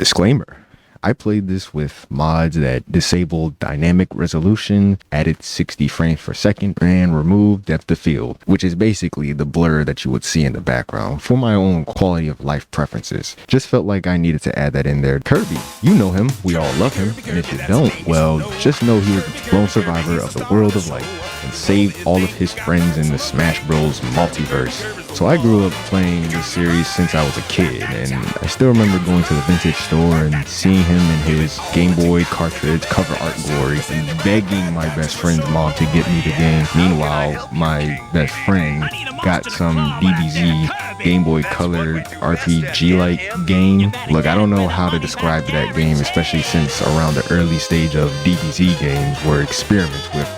Disclaimer. I played this with mods that disabled dynamic resolution, added 60 frames per second, and removed depth of field, which is basically the blur that you would see in the background for my own quality of life preferences. Just felt like I needed to add that in there. Kirby, you know him, we all love him, and if you don't, well, just know he was the lone survivor of the world of light and saved all of his friends in the Smash Bros. Multiverse. So I grew up playing this series since I was a kid, and I still remember going to the vintage store and seeing him in his Game Boy cartridge cover art glory and begging my best friend's mom to get me the game. Meanwhile, my best friend got some DBZ Game Boy colored RPG-like game. Look, I don't know how to describe that game, especially since around the early stage of DBZ games were experiments with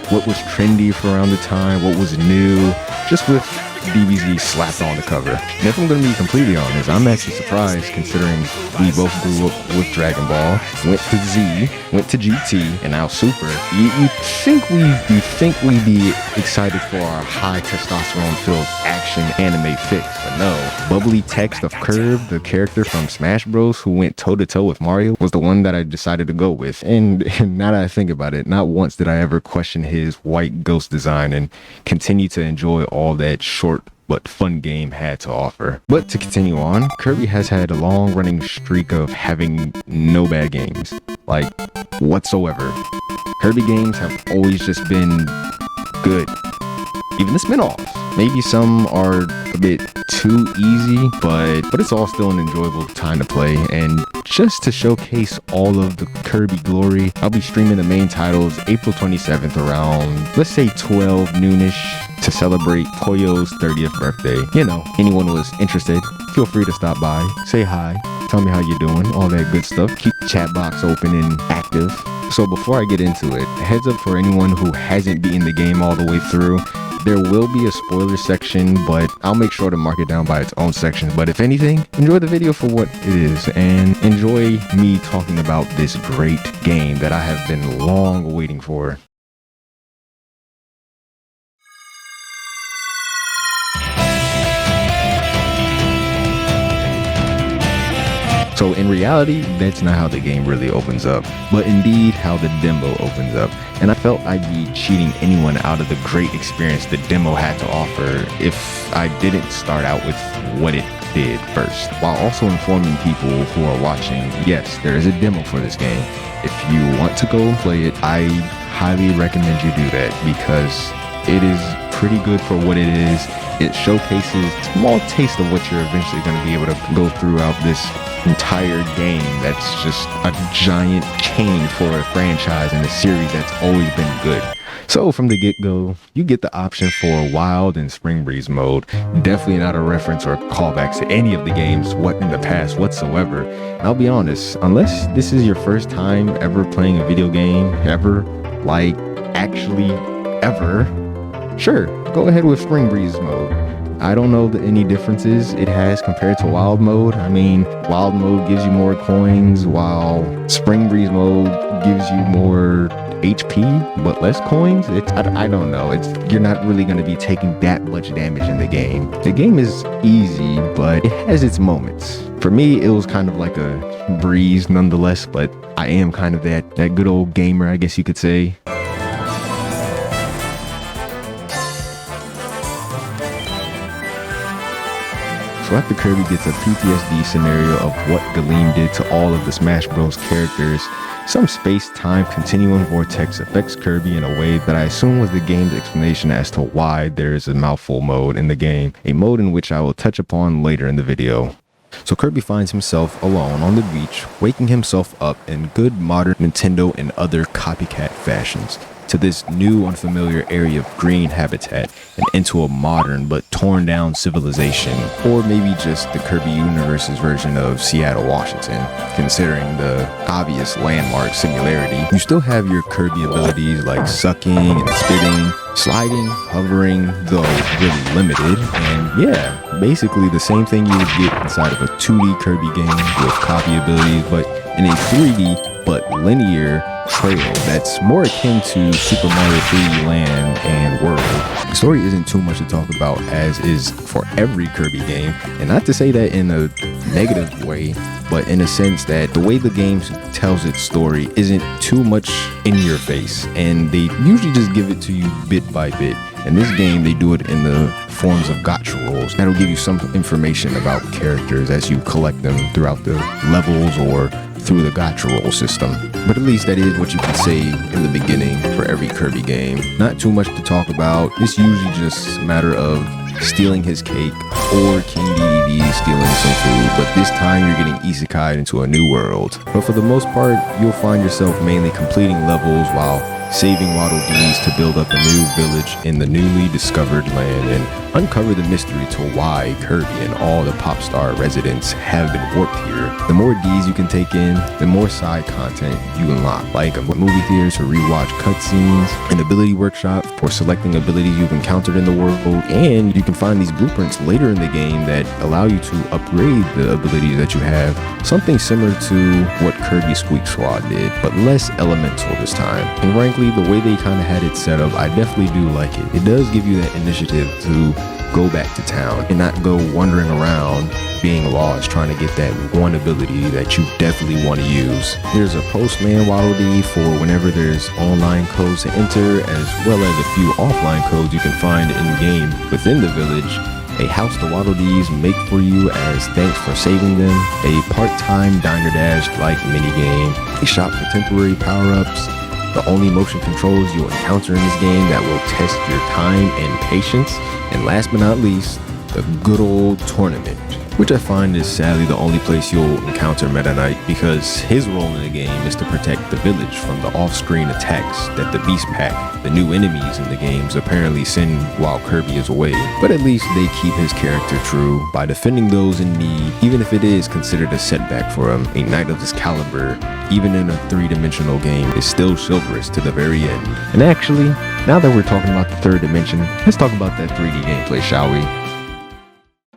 what was trendy for around the time, what was new, just with DBZ slapped on the cover. And if I'm going to be completely honest, I'm actually surprised considering we both grew up with Dragon Ball, went to Z, went to GT, and now Super. You think we'd be excited for our high testosterone filled action anime fix, but no. Bubbly text of Kirby, the character from Smash Bros. Who went toe to toe with Mario, was the one that I decided to go with. And now that I think about it, not once did I ever question his white ghost design and continue to enjoy all that short but fun game had to offer. But to continue on, Kirby has had a long running streak of having no bad games, like whatsoever. Kirby games have always just been good. Even the spin-offs. Maybe some are a bit too easy, but it's all still an enjoyable time to play. And just to showcase all of the Kirby glory, I'll be streaming the main titles April 27th around, let's say 12 noonish, to celebrate Poyo's 30th birthday. You know, anyone who was interested, feel free to stop by, say hi, tell me how you're doing, all that good stuff. Keep the chat box open and active. So before I get into it, heads up for anyone who hasn't beaten the game all the way through, there will be a spoiler section, but I'll make sure to mark it down by its own section. But if anything, enjoy the video for what it is and enjoy me talking about this great game that I have been long waiting for. So in reality, that's not how the game really opens up, but indeed how the demo opens up. And I felt I'd be cheating anyone out of the great experience the demo had to offer if I didn't start out with what it did first, while also informing people who are watching, yes, there is a demo for this game. If you want to go and play it, I highly recommend you do that because it is pretty good for what it is. It showcases a small taste of what you're eventually going to be able to go throughout this entire game that's just a giant change for a franchise and a series that's always been good. So from the get-go, you get the option for Wild and Spring Breeze mode. Definitely not a reference or callback to any of the games in the past whatsoever. And I'll be honest, unless this is your first time ever playing a video game, ever, like actually ever, sure, go ahead with Spring Breeze mode. I don't know any differences it has compared to Wild mode. I mean, Wild mode gives you more coins, while Spring Breeze mode gives you more HP, but less coins. I don't know. You're not really going to be taking that much damage in the game. The game is easy, but it has its moments. For me, it was kind of like a breeze nonetheless, but I am kind of that good old gamer, I guess you could say. So after Kirby gets a PTSD scenario of what Galeem did to all of the Smash Bros. Characters, some space-time continuum vortex affects Kirby in a way that I assume was the game's explanation as to why there is a mouthful mode in the game, a mode in which I will touch upon later in the video. So Kirby finds himself alone on the beach, waking himself up in good modern Nintendo and other copycat fashions, to this new unfamiliar area of green habitat and into a modern but torn down civilization, or maybe just the Kirby universe's version of Seattle, Washington. Considering the obvious landmark similarity, you still have your Kirby abilities like sucking and spitting, sliding, hovering, though really limited, and yeah, basically the same thing you would get inside of a 2D Kirby game with copy abilities, but in a 3D but linear trail that's more akin to Super Mario 3D Land and World. The story isn't too much to talk about, as is for every Kirby game, and not to say that in a negative way. but in a sense that the way the game tells its story isn't too much in your face, and they usually just give it to you bit by bit. In this game, they do it in the forms of gotcha rolls that'll give you some information about characters as you collect them throughout the levels or through the gotcha roll system. But at least that is what you can say in the beginning for every Kirby game. Not too much to talk about. It's usually just a matter of stealing his cake or King DDD stealing some food, but this time you're getting isekai'd into a new world. But for the most part, you'll find yourself mainly completing levels while saving Waddle Dees to build up a new village in the newly discovered land and uncover the mystery to why Kirby and all the pop star residents have been warped here. The more Ds you can take in, the more side content you unlock, like a movie theater to rewatch cutscenes, an ability workshop for selecting abilities you've encountered in the world, and you can find these blueprints later in the game that allow you to upgrade the abilities that you have, something similar to what Kirby Squeak Squad did, but less elemental this time. And frankly, the way they kind of had it set up, I definitely do like it. It does give you that initiative to go back to town and not go wandering around being lost trying to get that one ability that you definitely want to use. There's a postman Waddle Dee for whenever there's online codes to enter, as well as a few offline codes you can find in game within the village. A house the Waddle Dees make for you as thanks for saving them, a part-time Diner Dash like minigame, a shop for temporary power-ups, the only motion controls you'll encounter in this game that will test your time and patience, and last but not least, the good old tournament, which I find is sadly the only place you'll encounter Meta Knight, because his role in the game is to protect the village from the off-screen attacks that the Beast Pack, the new enemies in the games, apparently send while Kirby is away. But at least they keep his character true by defending those in need, even if it is considered a setback for him. A knight of this caliber, even in a three-dimensional game, is still chivalrous to the very end. And actually, now that we're talking about the third dimension, let's talk about that 3D gameplay, shall we?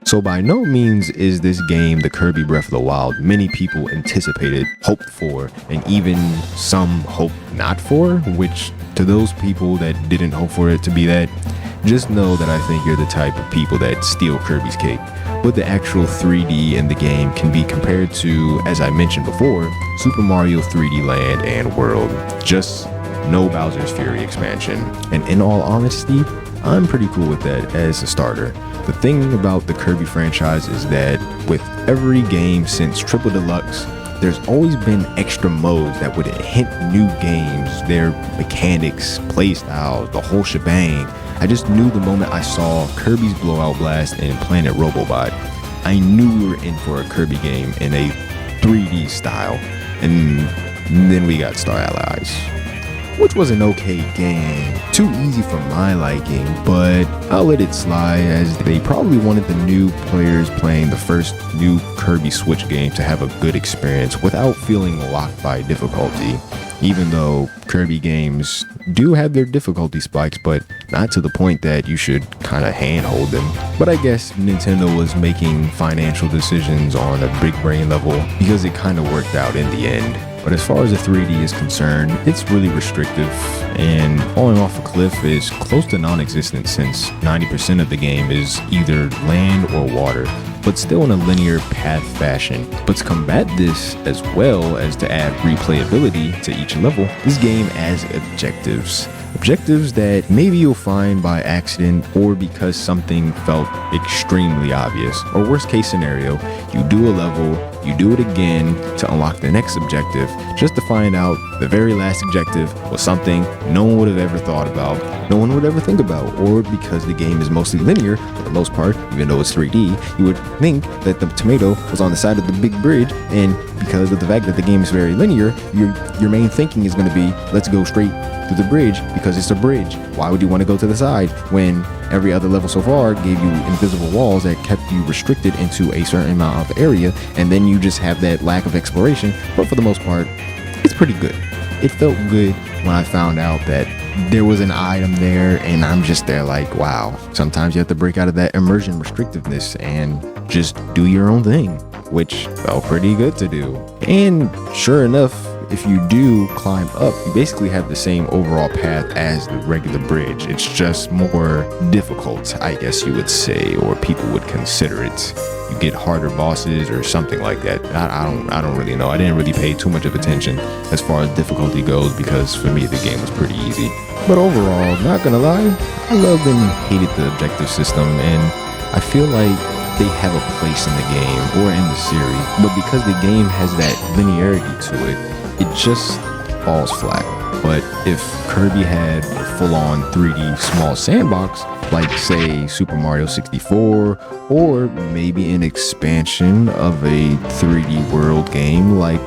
So by no means is this game the Kirby Breath of the Wild many people anticipated, hoped for, and even some hoped not for, which to those people that didn't hope for it to be that, just know that I think you're the type of people that steal Kirby's cake. But the actual 3D in the game can be compared to, as I mentioned before, Super Mario 3D Land and World, just no Bowser's Fury expansion. And in all honesty, I'm pretty cool with that as a starter. The thing about the Kirby franchise is that with every game since Triple Deluxe, there's always been extra modes that would hint new games, their mechanics, playstyles, the whole shebang. I just knew the moment I saw Kirby's Blowout Blast and Planet Robobot, I knew we were in for a Kirby game in a 3D style. And then we got Star Allies, which was an okay game. Too easy for my liking, but I'll let it slide, as they probably wanted the new players playing the first new Kirby Switch game to have a good experience without feeling locked by difficulty. Even though Kirby games do have their difficulty spikes, but not to the point that you should kind of handhold them. But I guess Nintendo was making financial decisions on a big brain level because it kind of worked out in the end. But as far as the 3D is concerned, it's really restrictive, and falling off a cliff is close to non-existent since 90% of the game is either land or water, but still in a linear path fashion. But to combat this, as well as to add replayability to each level, this game adds objectives. Objectives that maybe you'll find by accident or because something felt extremely obvious. Or worst case scenario, you do a level, you do it again to unlock the next objective, just to find out the very last objective was something no one would have ever thought about, no one would ever think about. Or because the game is mostly linear for the most part, even though it's 3D, you would think that the tomato was on the side of the big bridge, and because of the fact that the game is very linear, your main thinking is going to be, let's go straight to the bridge because it's a bridge. Why would you want to go to the side when every other level so far gave you invisible walls that kept you restricted into a certain amount of area, and then you just have that lack of exploration? But for the most part, it's pretty good. It felt good when I found out that there was an item there, and I'm just there like, wow. Sometimes you have to break out of that immersion restrictiveness and just do your own thing, which felt pretty good to do. And sure enough, if you do climb up, you basically have the same overall path as the regular bridge. It's just more difficult, I guess you would say, or people would consider it. You get harder bosses or something like that. I don't really know. I didn't really pay too much of attention as far as difficulty goes, because for me the game was pretty easy. But overall, not gonna lie, I loved and hated the objective system, and I feel like they have a place in the game or in the series, but because the game has that linearity to it, it just falls flat. But if Kirby had a full-on 3D small sandbox, like say Super Mario 64, or maybe an expansion of a 3D world game like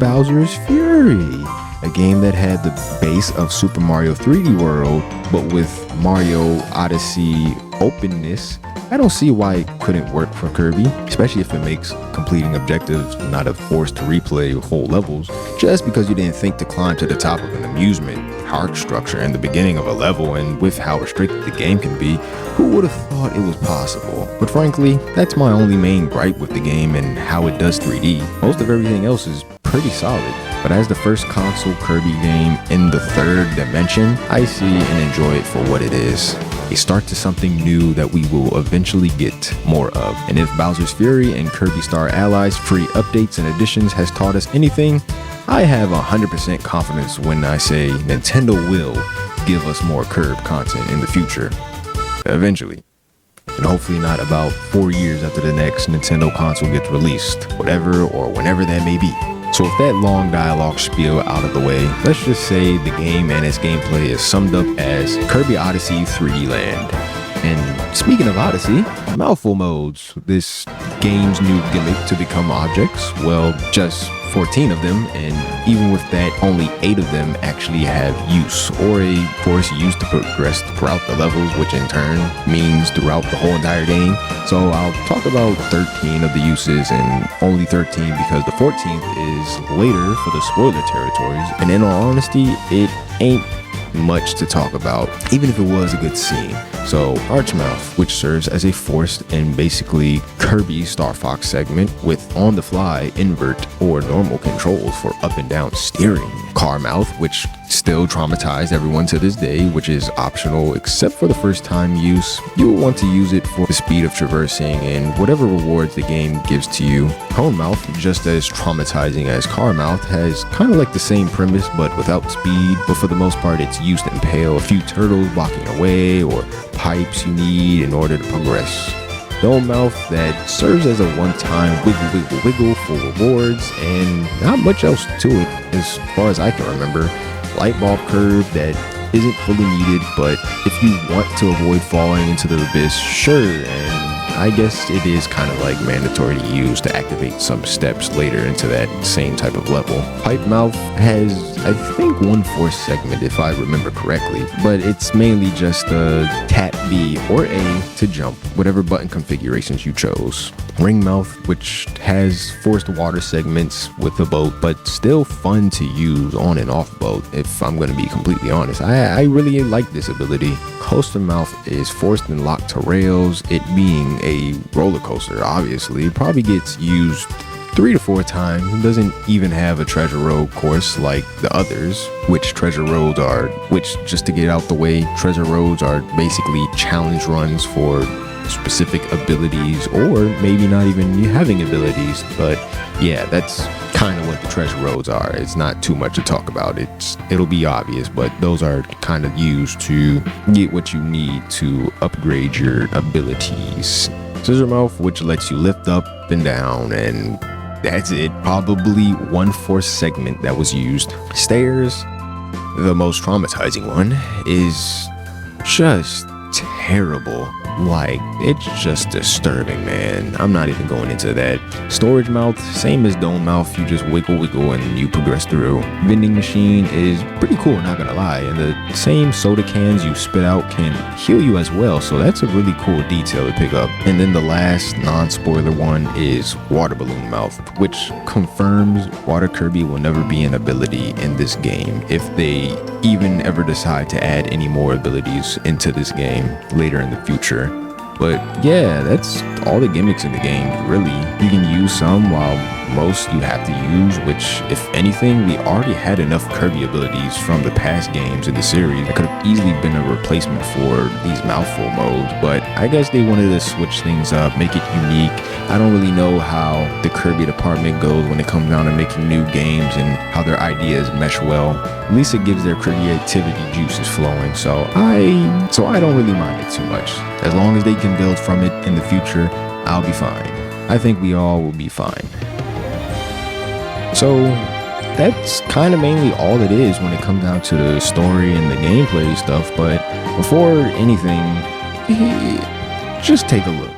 Bowser's Fury, a game that had the base of Super Mario 3D World, but with Mario Odyssey openness, I don't see why it couldn't work for Kirby, especially if it makes completing objectives not a force to replay whole levels just because you didn't think to climb to the top of an amusement park structure in the beginning of a level. And with how restricted the game can be, who would have thought it was possible? But frankly, that's my only main gripe with the game and how it does 3D. Most of everything else is pretty solid. But as the first console Kirby game in the third dimension, I see and enjoy it for what it is. A start to something new that we will eventually get more of. And if Bowser's Fury and Kirby Star Allies free updates and additions has taught us anything, I have 100% confidence when I say Nintendo will give us more Kirby content in the future. Eventually. And hopefully not about 4 years after the next Nintendo console gets released, whatever or whenever that may be. So with that long dialogue spiel out of the way, let's just say the game and its gameplay is summed up as Kirby Odyssey 3D Land. And speaking of Odyssey, mouthful modes, this game's new gimmick to become objects, well, just 14 of them, and even with that, only 8 of them actually have use, or a force used to progress throughout the levels, which in turn means throughout the whole entire game. So I'll talk about 13 of the uses, and only 13 because the 14th is later for the spoiler territories, and in all honesty, it ain't much to talk about, even if it was a good scene. So Archmouth, which serves as a forced and basically Kirby Star Fox segment with on-the-fly invert or normal controls for up and down steering. Carmouth, which still traumatized everyone to this day, which is optional except for the first time use. You will want to use it for the speed of traversing and whatever rewards the game gives to you. Conemouth, just as traumatizing as Carmouth, has kind of like the same premise but without speed, but for the most part it's used to impale a few turtles blocking away or pipes you need in order to progress. Dome Mouth, that serves as a one-time wiggle for rewards and not much else to it as far as I can remember. Light Bulb Curve that isn't fully needed, but if you want to avoid falling into the abyss, sure, and I guess it is kind of like mandatory to use to activate some steps later into that same type of level. Pipe Mouth has, I think, one force segment if I remember correctly, but it's mainly just a tap B or A to jump, whatever button configurations you chose. Ring Mouth, which has forced water segments with the boat, but still fun to use on and off boat, if I'm going to be completely honest. I really like this ability. Coaster Mouth is forced and locked to rails, it being a roller coaster, obviously. Probably gets used 3 to 4 times. It doesn't even have a treasure road course like the others, which just to get out the way, treasure roads are basically challenge runs for specific abilities, or maybe not even having abilities. But yeah, that's kind of what the treasure roads are. It's not too much to talk about. It'll be obvious, but those are kind of used to get what you need to upgrade your abilities. Scissor Mouth, which lets you lift up and down, and that's it. Probably one force segment that was used. Stairs, the most traumatizing one, is just terrible. Like, it's just disturbing, man. I'm not even going into that. Storage Mouth, same as Dome Mouth, you just wiggle and you progress through. Vending Machine is pretty cool, not gonna lie, and the same soda cans you spit out can heal you as well, so that's a really cool detail to pick up. And then the last non-spoiler one is Water Balloon Mouth, which confirms Water Kirby will never be an ability in this game, if they even ever decide to add any more abilities into this game later in the future. But yeah, that's all the gimmicks in the game, really. You can use some while most you have to use, which, if anything, we already had enough Kirby abilities from the past games in the series that could have easily been a replacement for these mouthful modes, but I guess they wanted to switch things up, make it unique. I don't really know how the Kirby department goes when it comes down to making new games and how their ideas mesh well. At least it gives their creativity juices flowing, so I don't really mind it too much. As long as they can build from it in the future, I'll be fine. I think we all will be fine. So that's kind of mainly all it is when it comes down to the story and the gameplay stuff, but before anything, just take a look.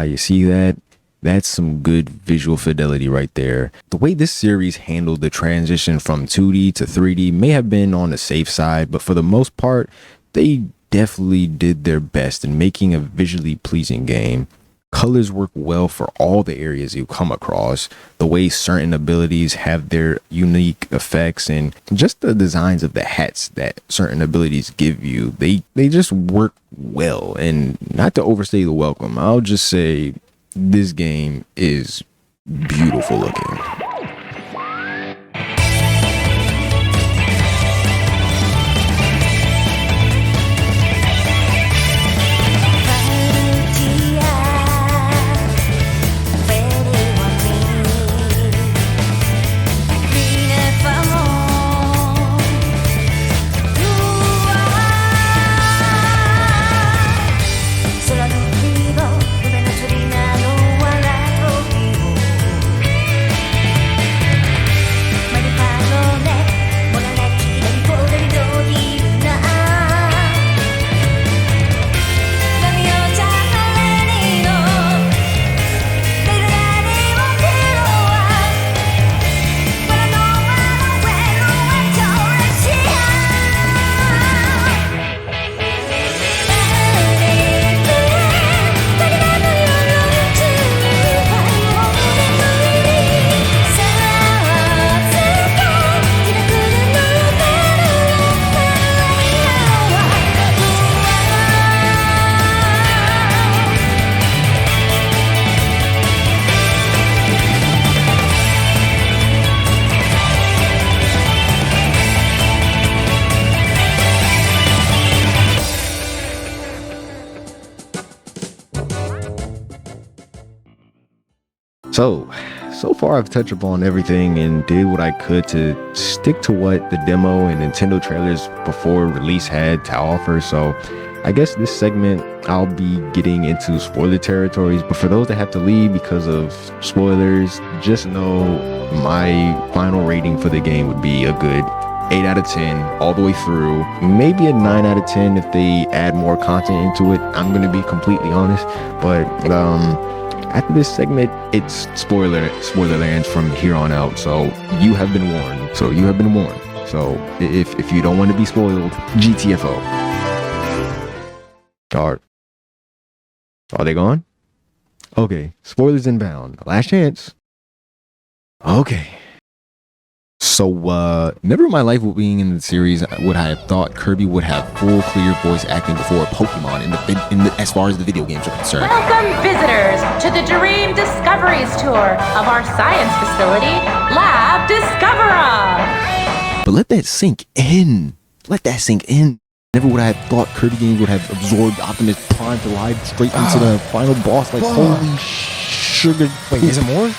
You see that? That's some good visual fidelity right there. The way this series handled the transition from 2D to 3D may have been on the safe side, but for the most part, they definitely did their best in making a visually pleasing game. Colors work well for all the areas you come across, the way certain abilities have their unique effects, and just the designs of the hats that certain abilities give you. They just work well, and not to overstay the welcome, I'll just say this game is beautiful looking. So far I've touched upon everything and did what I could to stick to what the demo and Nintendo trailers before release had to offer. So I guess this segment I'll be getting into spoiler territories, but for those that have to leave because of spoilers, just know my final rating for the game would be a good 8 out of 10 all the way through, maybe a 9 out of 10 if they add more content into it. I'm gonna be completely honest, but after this segment, it's spoiler lands from here on out. So you have been warned. So if you don't want to be spoiled, GTFO. Are they gone? Okay, spoilers inbound. Last chance. Okay. So, never in my life being in the series would I have thought Kirby would have full clear voice acting before Pokemon as far as the video games are concerned. Welcome visitors to the Dream Discoveries tour of our science facility, Lab Discovera. But let that sink in. Never would I have thought Kirby games would have absorbed Optimus Prime to ride straight into the final boss. Like, holy sugar. Wait, is it more?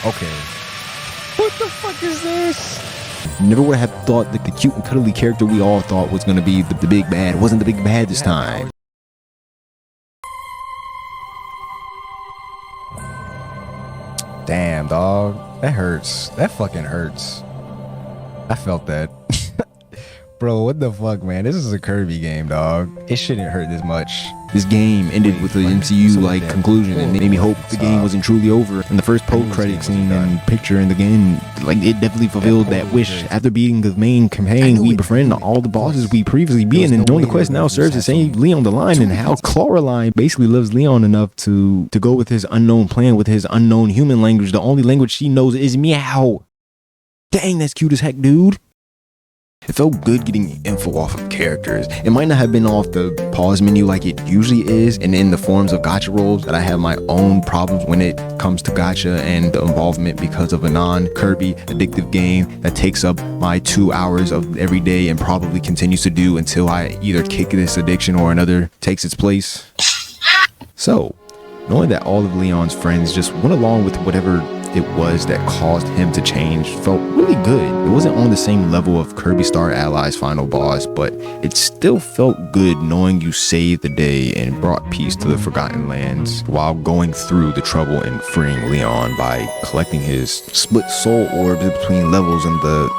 Okay. What the fuck is this? Never would have thought that the cute and cuddly character we all thought was going to be the big bad wasn't the big bad this time. Damn, dog. That hurts. That fucking hurts. I felt that. Bro, what the fuck, man? This is a Kirby game, dog. It shouldn't hurt this much. This game ended with an MCU-like conclusion and made me hope the game wasn't truly over. And the first post-credit scene and picture in the game, like, it definitely fulfilled that wish. After beating the main campaign, we befriended all the bosses we previously beaten, and knowing the quest now serves to save Leon the Lion, and how Coraline basically loves Leon enough to go with his unknown plan with his unknown human language. The only language she knows is meow. Dang, that's cute as heck, dude. It felt good getting info off of characters. It might not have been off the pause menu like it usually is, and in the forms of gacha rolls that I have my own problems when it comes to gacha and the involvement because of a non-Kirby addictive game that takes up my 2 hours of every day and probably continues to do until I either kick this addiction or another takes its place. So, knowing that all of Leon's friends just went along with whatever it was that caused him to change felt really good. It wasn't on the same level of Kirby Star Allies final boss, but it still felt good knowing you saved the day and brought peace to the Forgotten Lands while going through the trouble and freeing Leon by collecting his split soul orbs between levels in the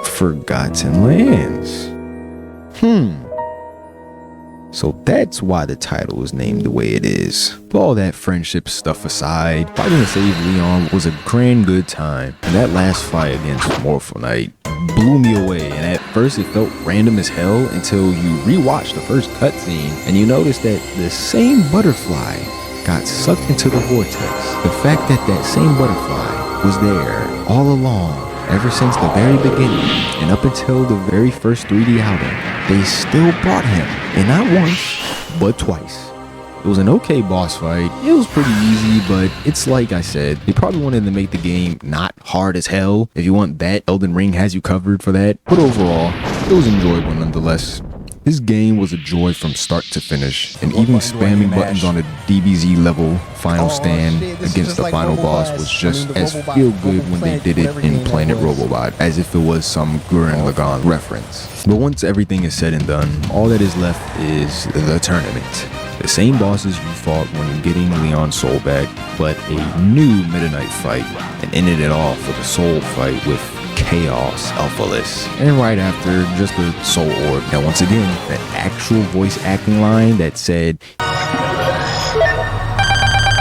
Forgotten Lands. So that's why the title is named the way it is. But all that friendship stuff aside, fighting to save Leon was a grand good time. And that last fight against Morpho Knight blew me away. And at first it felt random as hell until you rewatch the first cutscene and you notice that the same butterfly got sucked into the vortex. The fact that that same butterfly was there all along, ever since the very beginning and up until the very first 3D album, they still brought him, and not once, but twice. It was an okay boss fight. It was pretty easy, but it's like I said, they probably wanted to make the game not hard as hell. If you want that, Elden Ring has you covered for that. But overall, it was enjoyable nonetheless. This game was a joy from start to finish, and even spamming buttons on a DBZ level final stand against the final boss was just as feel good when they did it in Planet Robobot, as if it was some Gurren Lagann reference. But once everything is said and done, all that is left is the tournament. The same bosses you fought when getting Leon's soul back, but a new Meta Knight fight, and ended it off with a soul fight with Chaos Alphaless, and right after just a soul orb. And once again, that actual voice acting line that said,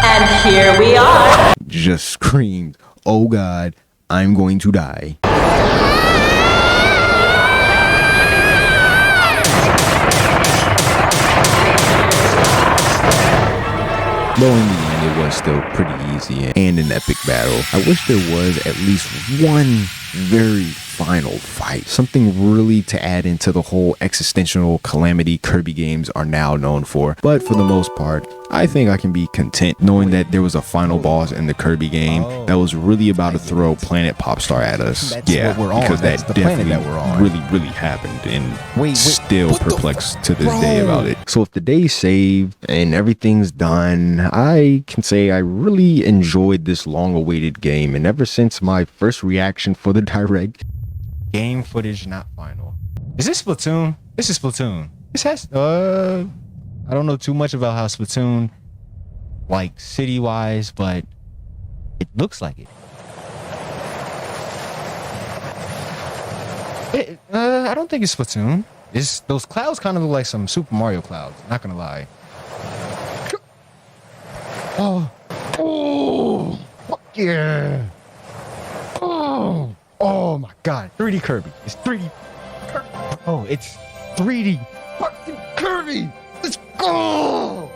And here we are. just screamed, "Oh God, I'm going to die." Though in the end it was still pretty easy and an epic battle. I wish there was at least one very final fight. Something really to add into the whole existential calamity Kirby games are now known for. But for the most part, I think I can be content knowing that there was a final boss in the Kirby game that was really about to throw Planet Popstar at us. Yeah, because that definitely really happened, and still perplexed to this day about it. So if the day's saved and everything's done, I can say I really enjoyed this long-awaited game, and ever since my first reaction for the direct, Game footage not final. Is this Splatoon? This is Splatoon. This has I don't know too much about how Splatoon, like city wise, but it looks like it. I don't think it's Splatoon. Those clouds kind of look like some Super Mario clouds, not gonna lie. Oh, fuck yeah. Oh my God, 3D Kirby. It's 3D Kirby. Oh, it's 3D fucking Kirby. Let's go.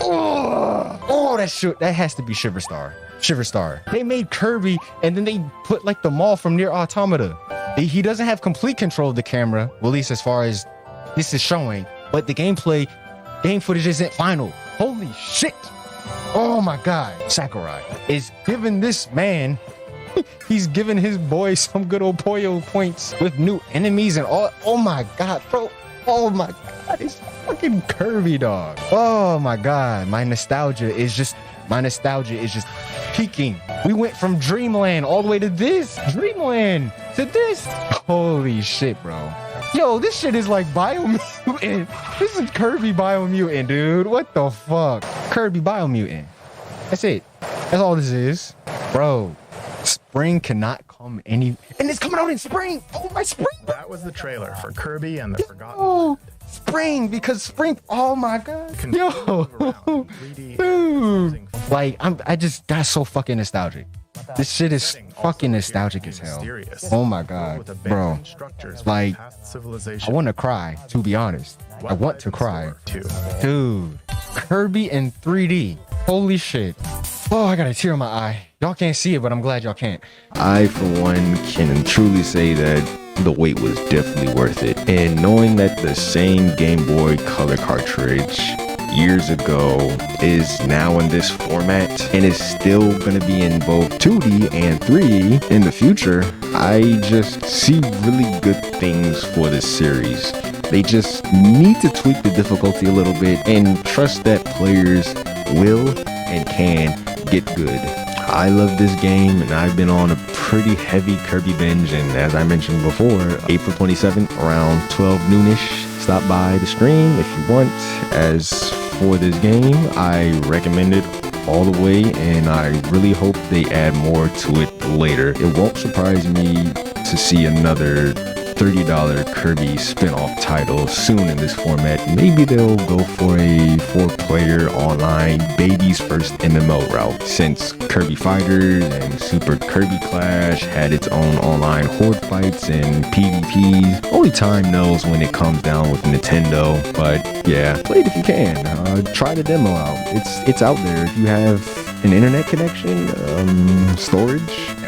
Oh, that has to be Shiver Star. Shiver Star. They made Kirby and then they put like the mall from Near Automata. He doesn't have complete control of the camera, well, at least as far as this is showing, but the game footage isn't final. Holy shit. Oh my God. Sakurai is giving this man, he's giving his boy some good old Poyo points with new enemies and all. Oh my God, bro. Oh my God, it's fucking Kirby, dog. Oh my God, my nostalgia is just peaking. We went from Dreamland all the way to this. Dreamland to this. Holy shit, bro. Yo, this shit is like Biomutant. This is Kirby Biomutant, dude. What the fuck? Kirby Biomutant. That's it. That's all this is. Bro, spring cannot come and it's coming out in spring. Oh, my spring. That was the trailer for Kirby and the Forgotten Oh, spring, because spring. Oh my God. Yo, dude. Like, I just got so fucking nostalgic. This shit is fucking nostalgic as hell. Oh my God, bro. Like, I want to cry, to be honest. I want to cry. Dude, Kirby in 3D. Holy shit. Oh, I got a tear in my eye. Y'all can't see it, but I'm glad y'all can't. I, for one, can truly say that the wait was definitely worth it. And knowing that the same Game Boy Color cartridge years ago is now in this format and is still going to be in both 2D and 3D in the future, I just see really good things for this series. They just need to tweak the difficulty a little bit and trust that players will and can get good. I love this game, and I've been on a pretty heavy Kirby binge, and as I mentioned before, April 27th around 12 noonish, stop by the stream if you want. As for this game, I recommend it all the way, and I really hope they add more to it later. It won't surprise me to see another $30 Kirby spin-off title soon in this format. Maybe they'll go for a 4-player online baby's first MMO route, since Kirby Fighters and Super Kirby Clash had its own online horde fights and PvPs. Only time knows when it comes down with Nintendo, but yeah, play it if you can. Try the demo out. It's out there if you have an internet connection, storage,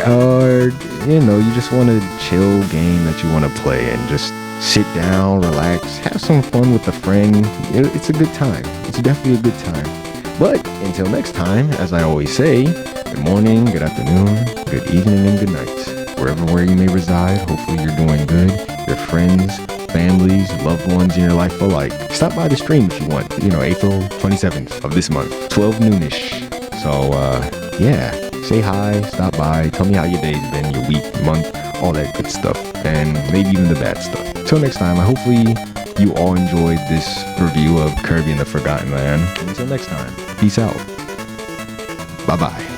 or you just want a chill game that you want to play and just sit down, relax, have some fun with a friend. It's a good time. It's definitely a good time. But until next time, as I always say, good morning, good afternoon, good evening, and good night. Where you may reside, hopefully you're doing good. Your friends, families, loved ones in your life alike. Stop by the stream if you want. April 27th of this month, 12 noonish. So, yeah, say hi, stop by, tell me how your day's been, your week, month, all that good stuff, and maybe even the bad stuff. Till next time, hopefully you all enjoyed this review of Kirby and the Forgotten Land. Until next time, peace out. Bye-bye.